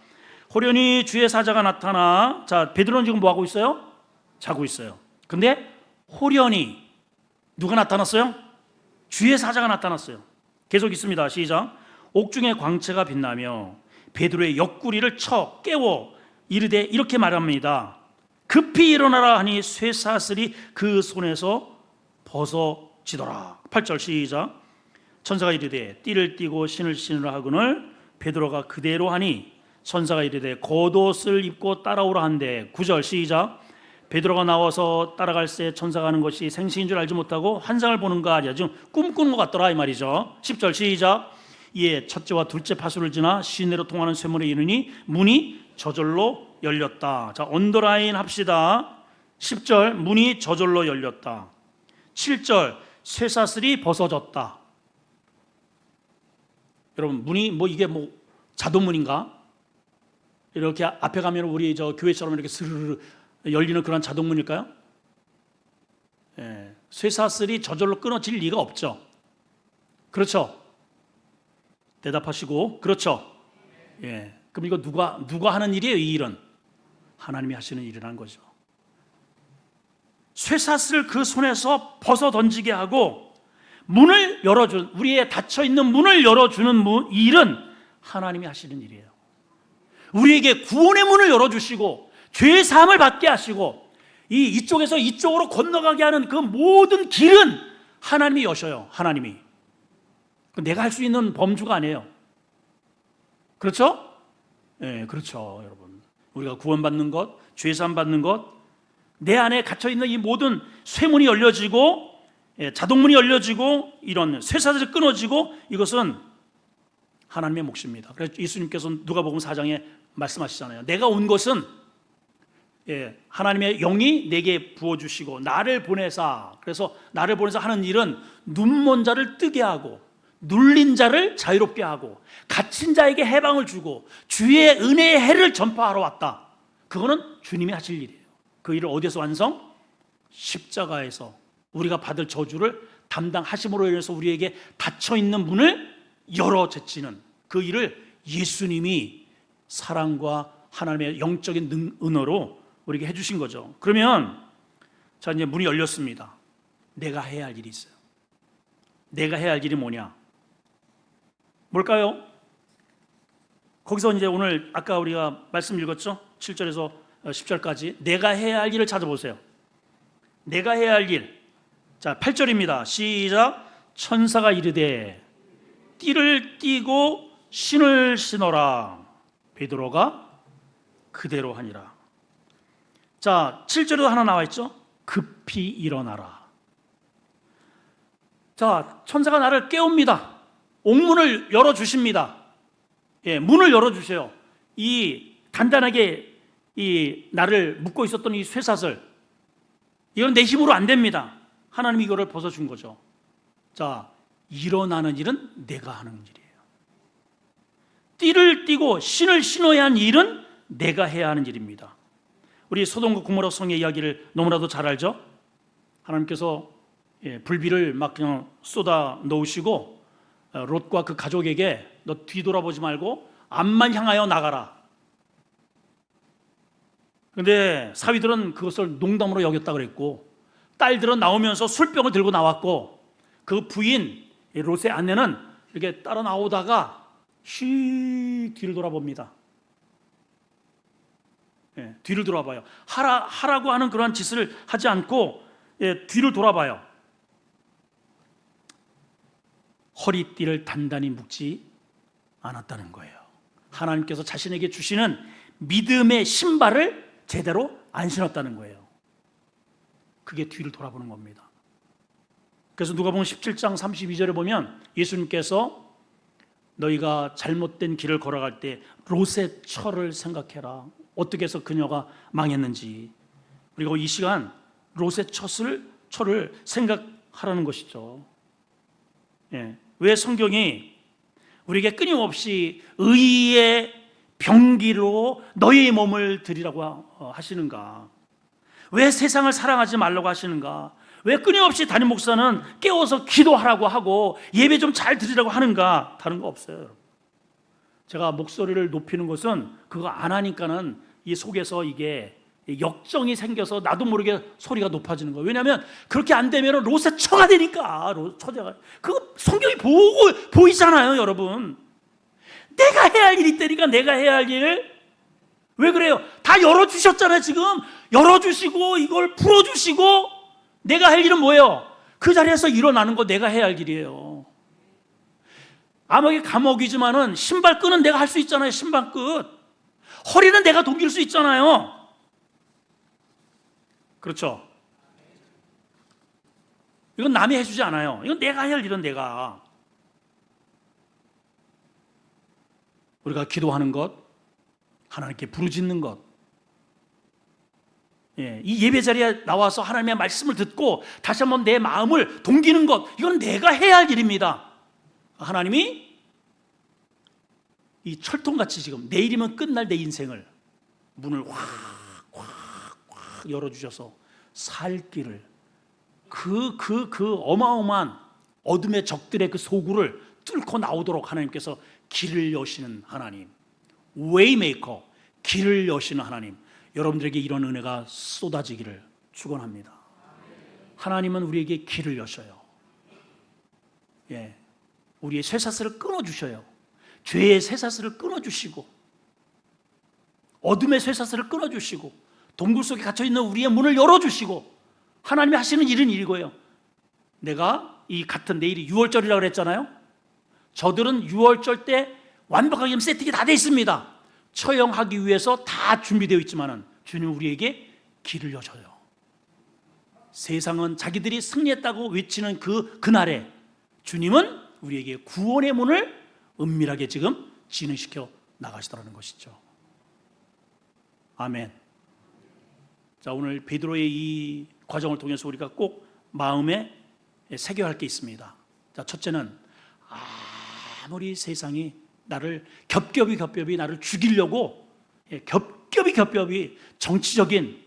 호련히 주의 사자가 나타나. 자, 베드로는 지금 뭐 하고 있어요? 자고 있어요. 근데 호련히 누가 나타났어요? 주의 사자가 나타났어요. 계속 있습니다. 시작. 옥중에 광채가 빛나며 베드로의 옆구리를 쳐 깨워 이르되 이렇게 말합니다. 급히 일어나라 하니 쇠사슬이 그 손에서 벗어지더라. 8절 시작. 천사가 이르되 띠를 띠고 신을 신으라 하거늘 베드로가 그대로 하니 천사가 이르되 겉옷을 입고 따라오라 한대. 9절 시작. 베드로가 나와서 따라갈새 천사가 하는 것이 생시인 줄 알지 못하고 환상을 보는가 아니야. 지금 꿈꾸는 것 같더라 이 말이죠. 10절 시작. 이에 첫째와 둘째 파수를 지나 시내로 통하는 쇠문에 이르니 문이 저절로 열렸다. 자, 언더라인 합시다. 10절 문이 저절로 열렸다. 7절 쇠사슬이 벗어졌다. 여러분 문이 뭐 이게 뭐 자동문인가? 이렇게 앞에 가면 우리 저 교회처럼 이렇게 스르르 열리는 그런 자동문일까요? 예, 쇠사슬이 저절로 끊어질 리가 없죠. 그렇죠? 대답하시고 그렇죠? 예, 그럼 이거 누가 하는 일이에요? 이 일은 하나님이 하시는 일이라는 거죠. 쇠사슬을 그 손에서 벗어 던지게 하고 문을 열어준 우리의 닫혀있는 문을 열어주는 일은 하나님이 하시는 일이에요. 우리에게 구원의 문을 열어주시고 죄의 사함을 받게 하시고 이쪽에서 이쪽으로 건너가게 하는 그 모든 길은 하나님이 여셔요. 하나님이. 내가 할 수 있는 범주가 아니에요. 그렇죠? 네, 그렇죠, 여러분. 우리가 구원받는 것, 죄 사함 받는 것, 내 안에 갇혀 있는 이 모든 쇠문이 열려지고 자동문이 열려지고 이런 쇠사슬이 끊어지고 이것은 하나님의 몫입니다. 그래서 예수님께서 누가복음 4장에 말씀하시잖아요. 내가 온 것은 하나님의 영이 내게 부어주시고 나를 보내사, 그래서 나를 보내사 하는 일은 눈먼 자를 뜨게 하고 눌린 자를 자유롭게 하고 갇힌 자에게 해방을 주고 주의 은혜의 해를 전파하러 왔다. 그거는 주님이 하실 일이에요. 그 일을 어디서 완성? 십자가에서 우리가 받을 저주를 담당하심으로 인해서 우리에게 닫혀있는 문을 열어 제치는 그 일을 예수님이 사랑과 하나님의 영적인 은혜로 우리에게 해주신 거죠. 그러면 자, 이제 문이 열렸습니다. 내가 해야 할 일이 있어요. 내가 해야 할 일이 뭐냐? 뭘까요? 거기서 이제 오늘 아까 우리가 말씀 읽었죠? 7절에서 10절까지 내가 해야 할 일을 찾아보세요. 내가 해야 할 일. 자, 8절입니다. 시작. 천사가 이르되 띠를 띠고 신을 신어라. 베드로가 그대로 하니라. 자, 7절에도 하나 나와 있죠. 급히 일어나라. 자, 천사가 나를 깨웁니다. 옥문을 열어주십니다. 예, 문을 열어주세요. 이 단단하게 이 나를 묶고 있었던 이 쇠사슬, 이건 내 힘으로 안 됩니다. 하나님이 이거를 벗어준 거죠. 자, 일어나는 일은 내가 하는 일이에요. 띠를 띠고 신을 신어야 하는 일은 내가 해야 하는 일입니다. 우리 소돔과 고모라 성의 이야기를 너무나도 잘 알죠. 하나님께서 불비를 막 그냥 쏟아 놓으시고 롯과 그 가족에게 너 뒤돌아보지 말고 앞만 향하여 나가라. 근데 사위들은 그것을 농담으로 여겼다 그랬고, 딸들은 나오면서 술병을 들고 나왔고, 그 부인 롯의 아내는 이렇게 따라 나오다가 씩 뒤를 돌아봅니다. 예, 뒤를 돌아봐요. 하라고 하는 그러한 짓을 하지 않고 뒤를 돌아봐요. 허리띠를 단단히 묶지 않았다는 거예요. 하나님께서 자신에게 주시는 믿음의 신발을 제대로 안 신었다는 거예요. 그게 뒤를 돌아보는 겁니다. 그래서 누가복음 17장 32절에 보면 예수님께서 너희가 잘못된 길을 걸어갈 때 롯의 처를 생각해라. 어떻게 해서 그녀가 망했는지. 그리고 이 시간 롯의 처를 생각하라는 것이죠. 예. 왜 성경이 우리에게 끊임없이 의의 병기로 너희의 몸을 드리라고 하시는가? 왜 세상을 사랑하지 말라고 하시는가? 왜 끊임없이 담임 목사는 깨워서 기도하라고 하고 예배 좀 잘 드리라고 하는가? 다른 거 없어요. 제가 목소리를 높이는 것은 그거 안 하니까는 이 속에서 이게 역정이 생겨서 나도 모르게 소리가 높아지는 거예요. 왜냐하면 그렇게 안 되면 롯의 처가 되니까. 처제가 그거 성경이 보이잖아요, 여러분. 내가 해야 할 일이 있다니까. 내가 해야 할 일. 왜 그래요? 다 열어주셨잖아요. 지금 열어주시고 이걸 풀어주시고 내가 할 일은 뭐예요? 그 자리에서 일어나는 거 내가 해야 할 일이에요. 암흑의 감옥이지만은 신발 끈은 내가 할 수 있잖아요. 신발 끝. 허리는 내가 동길 수 있잖아요. 그렇죠? 이건 남이 해주지 않아요. 이건 내가 해야 할 일은 내가. 우리가 기도하는 것, 하나님께 부르짖는 것, 이 예배 자리에 나와서 하나님의 말씀을 듣고 다시 한번 내 마음을 동기는 것, 이건 내가 해야 할 일입니다. 하나님이 이 철통같이 지금 내일이면 끝날 내 인생을 문을 확 열어주셔서 살 길을 그 어마어마한 어둠의 적들의 그 소굴을 뚫고 나오도록 하나님께서 길을 여시는 하나님, 웨이메이커, 길을 여시는 하나님, 여러분들에게 이런 은혜가 쏟아지기를 축원합니다. 하나님은 우리에게 길을 여셔요. 우리의 쇠사슬을 끊어주셔요. 죄의 쇠사슬을 끊어주시고 어둠의 쇠사슬을 끊어주시고 동굴 속에 갇혀있는 우리의 문을 열어주시고 하나님이 하시는 일은 이거예요. 내가 이 같은 내일이 6월절이라고 그랬잖아요. 저들은 6월절 때 완벽하게 세팅이 다 돼 있습니다. 처형하기 위해서 다 준비되어 있지만은 주님은 우리에게 길을 여셔요. 세상은 자기들이 승리했다고 외치는 그날에 주님은 우리에게 구원의 문을 은밀하게 지금 진행시켜 나가시더라는 것이죠. 아멘. 자, 오늘 베드로의 이 과정을 통해서 우리가 꼭 마음에 새겨야 할 게 있습니다. 자, 첫째는 아무리 세상이 나를 겹겹이 나를 죽이려고 겹겹이 정치적인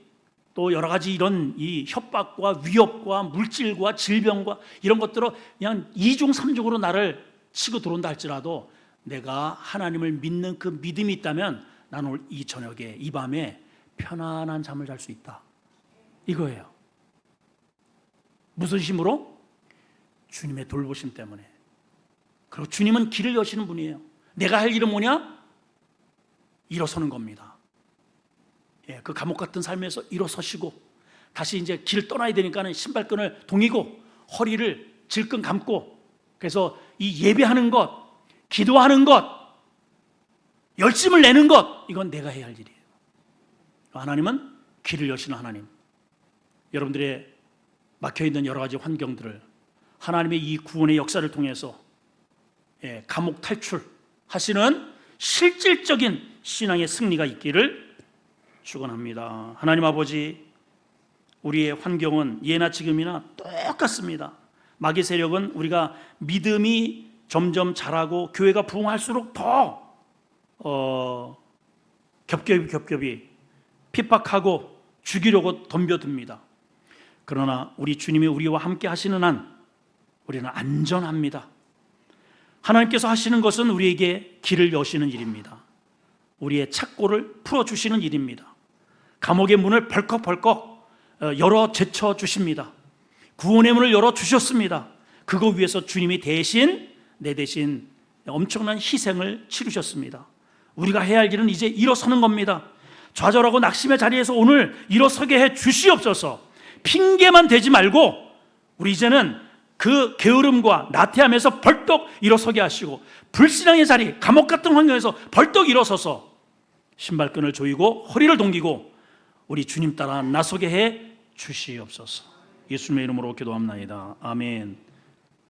또 여러 가지 이런 이 협박과 위협과 물질과 질병과 이런 것들로 그냥 이중삼중으로 나를 치고 들어온다 할지라도 내가 하나님을 믿는 그 믿음이 있다면 나는 오늘 이 저녁에 이 밤에 편안한 잠을 잘 수 있다. 이거예요. 무슨 힘으로? 주님의 돌보심 때문에. 그리고 주님은 길을 여시는 분이에요. 내가 할 일은 뭐냐? 일어서는 겁니다. 그 감옥 같은 삶에서 일어서시고 다시 이제 길을 떠나야 되니까는 신발끈을 동이고 허리를 질끈 감고 그래서 이 예배하는 것, 기도하는 것, 열심을 내는 것, 이건 내가 해야 할 일이에요. 하나님은 길을 여시는 하나님. 여러분들의 막혀있는 여러 가지 환경들을 하나님의 이 구원의 역사를 통해서 감옥 탈출하시는 실질적인 신앙의 승리가 있기를 축원합니다. 하나님 아버지, 우리의 환경은 예나 지금이나 똑같습니다. 마귀 세력은 우리가 믿음이 점점 자라고 교회가 부흥할수록 더 겹겹이 핍박하고 죽이려고 덤벼듭니다. 그러나 우리 주님이 우리와 함께 하시는 한 우리는 안전합니다. 하나님께서 하시는 것은 우리에게 길을 여시는 일입니다. 우리의 착고를 풀어주시는 일입니다. 감옥의 문을 벌컥벌컥 열어 제쳐 주십니다. 구원의 문을 열어 주셨습니다. 그거 위해서 주님이 내 대신 엄청난 희생을 치르셨습니다. 우리가 해야 할 일은 이제 일어서는 겁니다. 좌절하고 낙심의 자리에서 오늘 일어서게 해 주시옵소서. 핑계만 대지 말고 우리 이제는 그 게으름과 나태함에서 벌떡 일어서게 하시고, 불신앙의 자리, 감옥 같은 환경에서 벌떡 일어서서 신발끈을 조이고 허리를 동기고 우리 주님 따라 나서게 해 주시옵소서. 예수님의 이름으로 기도합나이다. 아멘.